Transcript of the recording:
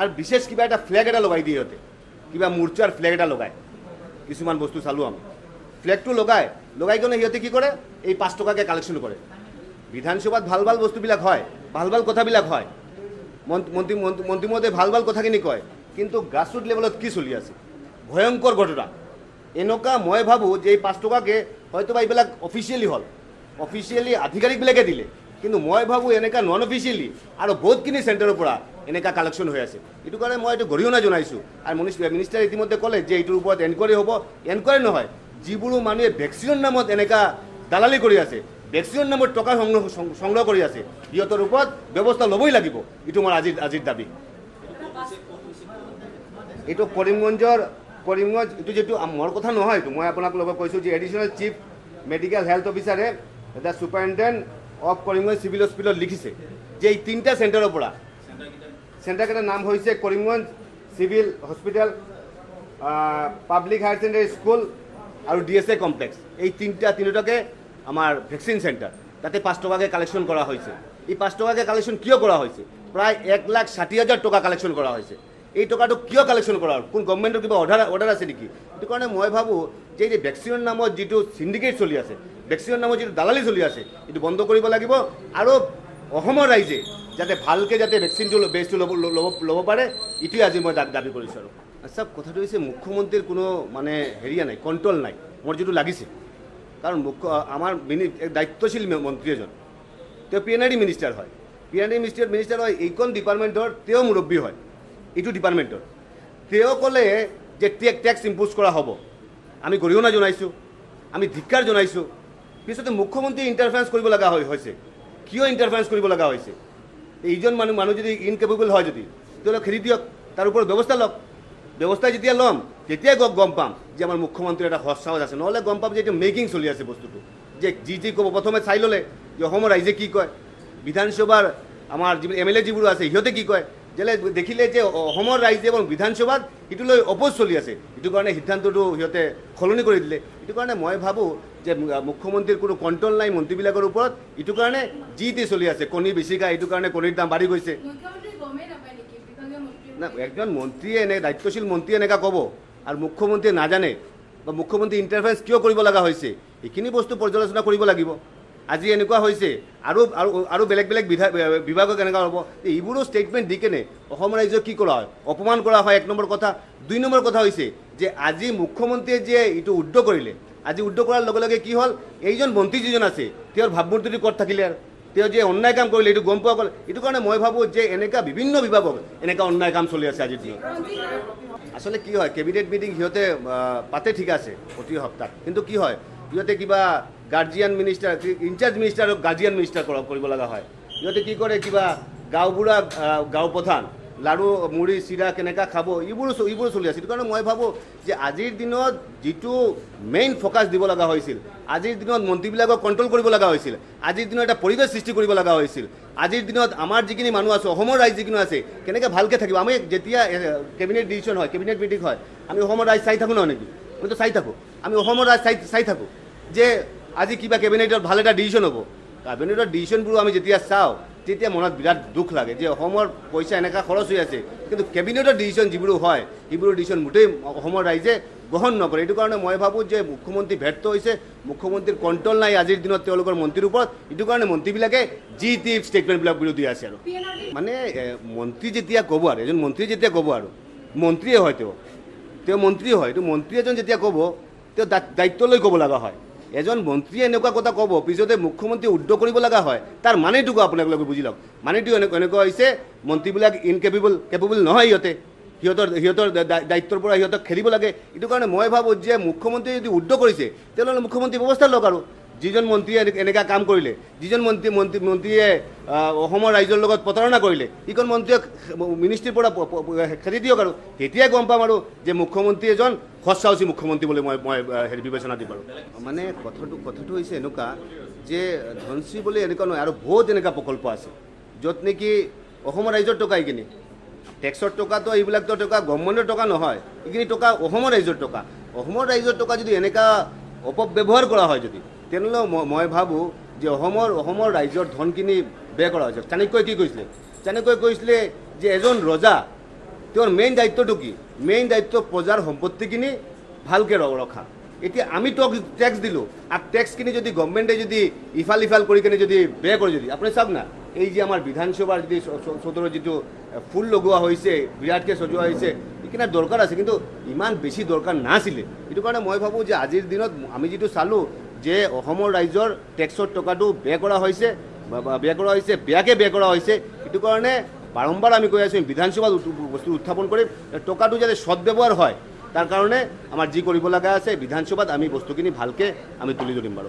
আৰু বিশেষ কিবা এটা ফ্লেগ এটা লগাই দিয়ে সিহঁতে, কিবা মূৰ্চাৰ ফ্লেগ এটা লগায়। কিছুমান বস্তু চালোঁ আমি, ফ্লেগটো লগাই কিনে সিহঁতে কি কৰে, এই 5 টকাকৈ কালেকশ্যন কৰে। বিধানসভাত ভাল ভাল বস্তুবিলাক হয়, ভাল ভাল কথাবিলাক হয়, মন্ত্ৰী মহোদয়ে ভাল ভাল কথাখিনি কয়, কিন্তু গ্ৰাছৰুট লেভেলত কি চলি আছে ভয়ংকৰ ঘটনা। এনেকুৱা মই ভাবোঁ যে এই 5 টকাকৈ হয়তো বা এইবিলাক অফিচিয়েলি হ'ল, অফিচিয়েলি আধিকাৰিকবিলাকে দিলে, কিন্তু মই ভাবোঁ এনেকুৱা নন অফিচিয়েলি আৰু বহুতখিনি চেণ্টাৰৰ পৰা এনেকুৱা কালেকশ্যন হৈ আছে। এইটো কাৰণে মই এইটো গৰিহণা জনাইছোঁ। আৰু মিনিষ্টাৰে ইতিমধ্যে ক'লে যে এইটোৰ ওপৰত এনকুৱাৰী হ'ব। এনকুৱাৰী নহয়, যিবোৰ মানুহে ভেকচিনৰ নামত এনেকুৱা দালালি কৰি আছে, ভেকচিনৰ নামত টকা সংগ্ৰহ কৰি আছে, সিহঁতৰ ওপৰত ব্যৱস্থা ল'বই লাগিব। এইটো মোৰ আজিৰ দাবী। এইটো কৰিমগঞ্জ এইটো যিটো মোৰ কথা নহয়, এইটো মই আপোনাক লগত কৈছোঁ যে এডিশ্যনেল চিফ মেডিকেল হেল্থ অফিচাৰে the superintendent of Karimganj civil হস্পিটেলত লিখিছে যে এই 3টা চেণ্টাৰৰ পৰা, চেণ্টাৰকেইটাৰ নাম হৈছে Karimganj civil hospital, public higher secondary school আৰু DSA কমপ্লেক্স। এই তিনিটাকে আমাৰ ভেকচিন চেণ্টাৰ, তাতে 5 টকাকৈ কালেকশ্যন কৰা হৈছে। এই 5 টকাকৈ কালেকশ্যন কিয় কৰা হৈছে? প্ৰায় 1,60,000 টকা কালেকশ্যন কৰা হৈছে। এই টকাটো কিয় কালেকশ্যন কৰা হ'ল? কোন গভৰ্ণমেণ্টৰ কিবা অৰ্ডাৰ আছে নেকি? সেইটো কাৰণে মই ভাবোঁ যে এই ভেকচিনৰ নামত যিটো চিণ্ডিকেট চলি আছে, ভেকচিনৰ নামত যিটো দালালি চলি আছে, এইটো বন্ধ কৰিব লাগিব। আৰু অসমৰ ৰাইজে যাতে ভালকৈ যাতে ভেকচিনটো বেজটো ল'ব পাৰে, এইটোৱে আজি মই দাবী কৰিছোঁ। আৰু আচ্ছা, কথাটো হৈছে মুখ্যমন্ত্ৰীৰ কোনো মানে হেৰিয়া নাই, কণ্ট্ৰল নাই মোৰ যিটো লাগিছে। কাৰণ আমাৰ দায়িত্বশীল মন্ত্ৰী এজন, তেওঁ PNID মিনিষ্টাৰ হয়, PNID মিনিষ্টাৰ হয়, এইখন ডিপাৰ্টমেণ্টৰ তেওঁ মুৰব্বী হয়, এইটো ডিপাৰ্টমেণ্টৰ। তেওঁ ক'লে যে টেক্স ইম্প'জ কৰা হ'ব, আমি গৰিহণা জনাইছোঁ, আমি ধিক্কাৰ জনাইছোঁ। পিছতে মুখ্যমন্ত্ৰী ইণ্টাৰফাৰেঞ্চ কৰিব লগা হৈছে। কিয় ইণ্টাৰফাৰেঞ্চ কৰিব লগা হৈছে? এইজন মানুহ যদি ইনকেপেবল হয়, যদি তেওঁলোকে খেদি দিয়ক, তাৰ ওপৰত ব্যৱস্থা লওক। ব্যৱস্থা যেতিয়া ল'ম তেতিয়াই গম পাম যে আমাৰ মুখ্যমন্ত্ৰীৰ এটা সৎসাহস আছে। নহ'লে গম পাম যে এইটো মেকিং চলি আছে বস্তুটো, যে যি ক'ব প্ৰথমে চাই ল'লে যে অসমৰ ৰাইজে কি কয়, বিধানসভাৰ আমাৰ যিবোৰ MLA যিবোৰ আছে সিহঁতে কি কয়, যেলে দেখিলে যে অসমৰ ৰাইজে এবং বিধানসভাত এইটো লৈ অপোজ চলি আছে, এইটো কাৰণে সিদ্ধান্তটো সিহঁতে সলনি কৰি দিলে। এইটো কাৰণে মই ভাবোঁ যে মুখ্যমন্ত্ৰীৰ কোনো কণ্ট্ৰল নাই মন্ত্ৰীবিলাকৰ ওপৰত। এইটো কাৰণে যি চলি আছে, কণী বেছি খায়, এইটো কাৰণে কণীৰ দাম বাঢ়ি গৈছে। না, একজন মন্ত্ৰীয়ে দায়িত্বশীল মন্ত্ৰীয়ে এনেকুৱা ক'ব আৰু মুখ্যমন্ত্ৰীয়ে নাজানে, বা মুখ্যমন্ত্ৰী ইণ্টাৰফাৰেঞ্চ কিয় কৰিব লগা হৈছে, এইখিনি বস্তু পৰ্যালোচনা কৰিব লাগিব। আজি এনেকুৱা হৈছে আৰু বেলেগ বিভাগক এনেকুৱা হ'ব, এইবোৰো ষ্টেটমেণ্ট দি কেনে অসম ৰাইজক কি কৰা হয়, অপমান কৰা হয়। 1 নম্বৰ কথা। 2 নম্বৰ কথা হৈছে যে আজি মুখ্যমন্ত্ৰীয়ে যে এইটো উদ্যোগ কৰিলে, আজি উদ্যোগ কৰাৰ লগে লগে কি হ'ল, এইজন মন্ত্ৰী যিজন আছে তেওঁৰ ভাৱমূৰ্তিটো ক'ত থাকিলে, আৰু তেওঁ যে অন্যায় কাম কৰিলে এইটো গম পোৱা গ'ল। এইটো কাৰণে মই ভাবোঁ যে এনেকুৱা বিভিন্ন বিভাগত এনেকুৱা অন্যায় কাম চলি আছে আজিৰ দিনত। আচলতে কি হয়, কেবিনেট মিটিং সিহঁতে পাতে, ঠিক আছে, প্ৰতি সপ্তাহ, কিন্তু কি হয়, সিহঁতে কিবা গাৰ্জিয়ান মিনিষ্টাৰ, ইনচাৰ্জ মিনিষ্টাৰক গাৰ্জিয়ান মিনিষ্টাৰ কৰিব লগা হয়। সিহঁতে কি কৰে, কিবা গাঁওবুঢ়া গাঁও প্ৰধান লাড়ু মুড়ি চিৰা কেনেকুৱা খাব, এইবোৰো চলি আছে। সেইটো কাৰণে মই ভাবোঁ যে আজিৰ দিনত যিটো মেইন ফ'কাছ দিব লগা হৈছিল, আজিৰ দিনত মন্ত্ৰীবিলাকক কণ্ট্ৰল কৰিব লগা হৈছিল, আজিৰ দিনত এটা পৰিৱেশ সৃষ্টি কৰিব লগা হৈছিল। আজিৰ দিনত আমাৰ যিখিনি মানুহ আছে, অসমৰ ৰাইজ যিখিনি আছে, কেনেকৈ ভালকৈ থাকিব। আমি যেতিয়া কেবিনেট ডিচিশ্যন হয়, কেবিনেট মিটিং হয়, আমি অসমৰ ৰাইজ চাই থাকোঁ নহয় নেকি? আমিতো চাই থাকোঁ, আমি অসমৰ ৰাইজ চাই থাকোঁ যে আজি কিবা কেবিনেটত ভাল এটা ডিচিশ্যন হ'ব। কেবিনেটৰ ডিচিশ্যনবোৰ আমি যেতিয়া চাওঁ তেতিয়া মনত বিৰাট দুখ লাগে যে অসমৰ পইচা এনেকুৱা খৰচ হৈ আছে, কিন্তু কেবিনেটৰ ডিচিশ্যন যিবোৰ হয় সেইবোৰ ডিচিশ্যন মোটেই অসমৰ ৰাইজে গ্ৰহণ নকৰে। এইটো কাৰণে মই ভাবোঁ যে মুখ্যমন্ত্ৰী ব্যৰ্থ হৈছে, মুখ্যমন্ত্ৰীৰ কণ্ট্ৰল নাই আজিৰ দিনত তেওঁলোকৰ মন্ত্ৰীৰ ওপৰত। এইটো কাৰণে মন্ত্ৰীবিলাকে যি টি ষ্টেটমেণ্টবিলাক বিৰোধী আছে। আৰু মানে মন্ত্ৰী যেতিয়া ক'ব, আৰু এজন মন্ত্ৰী যেতিয়া ক'ব, আৰু মন্ত্ৰীয়ে হয়, তেওঁ মন্ত্ৰী হয়, এইটো মন্ত্ৰী এজন যেতিয়া ক'ব তেওঁ দায়িত্ব লৈ ক'ব লগা হয়। এজন মন্ত্ৰীয়ে এনেকুৱা কথা ক'ব, পিছতে মুখ্যমন্ত্ৰীয়ে উদ্যোগ কৰিব লগা হয়, তাৰ মানেটোকো আপোনালোকে বুজি লওক। মানেটো এনেকুৱা হৈছে, মন্ত্ৰীবিলাক কেপেবল নহয়, সিহঁতৰ দায়িত্বৰ পৰা সিহঁতক খেলিব লাগে। এইটো কাৰণে মই ভাবোঁ যে মুখ্যমন্ত্ৰীয়ে যদি উদ্যোগ কৰিছে তেনেহ'লে মুখ্যমন্ত্ৰী ব্যৱস্থা লওক। আৰু যিজন মন্ত্ৰীয়ে এনেকুৱা কাম কৰিলে, যিজন মন্ত্ৰীয়ে অসমৰ ৰাইজৰ লগত প্ৰতাৰণা কৰিলে, সিখন মন্ত্ৰীক মিনিষ্ট্ৰীৰ পৰা খেদি দিয়ক। আৰু তেতিয়াই গম পাম আৰু যে মুখ্যমন্ত্ৰী এজন সৎসাহসী মুখ্যমন্ত্ৰী বুলি মই বিবেচনা দিম। আৰু মানে কথাটো হৈছে এনেকুৱা যে ধনশ্ৰী বুলি এনেকুৱা নহয়, আৰু বহুত এনেকুৱা প্ৰকল্প আছে য'ত নেকি অসমৰ ৰাইজৰ টকা, এইখিনি টেক্সৰ টকাটো, এইবিলাকতো টকা গভৰ্ণমেণ্টৰ টকা নহয়, এইখিনি টকা অসমৰ ৰাইজৰ টকা। অসমৰ ৰাইজৰ টকা যদি এনেকুৱা অপব্যৱহাৰ কৰা হয়, যদি তেনেহ'লে মই ভাবোঁ যে অসমৰ ৰাইজৰ ধনখিনি ব্যয় কৰা হৈছে। চাণক্যই কি কৈছিলে? চাণক্যই কৈছিলে যে এজন ৰজা তেওঁৰ মেইন দায়িত্বটো কি? মেইন দায়িত্ব প্ৰজাৰ সম্পত্তিখিনি ভালকৈ ৰখা। এতিয়া আমি টেক্স দিলোঁ আৰু টেক্সখিনি যদি গভৰ্ণমেণ্টে যদি ইফাল ইফাল কৰি কিনে যদি বেয়া কৰে, যদি আপুনি চাওক না, এই যে আমাৰ বিধানসভাৰ যদি চৌধৰ যিটো ফুল লগোৱা হৈছে, বিৰাটকৈ সজোৱা হৈছে, এইখিনি দৰকাৰ আছে, কিন্তু ইমান বেছি দৰকাৰ নাছিলে। সেইটো কাৰণে মই ভাবোঁ যে আজিৰ দিনত আমি যিটো চালোঁ যে অসমৰ ৰাইজৰ টেক্সৰ টকাটো বেয়া কৰা হৈছে, বেয়াকৈ বেয়া কৰা হৈছে। সেইটো কাৰণে বাৰম্বাৰ আমি কৈ আছোঁ, বিধানসভাত বস্তু উত্থাপন কৰি টকাটো যাতে সদব্যৱহাৰ হয়, তাৰ কাৰণে আমাৰ যি কৰিব লগা আছে বিধানসভাত আমি বস্তুখিনি ভালকৈ আমি তুলি ধৰিম বাৰু।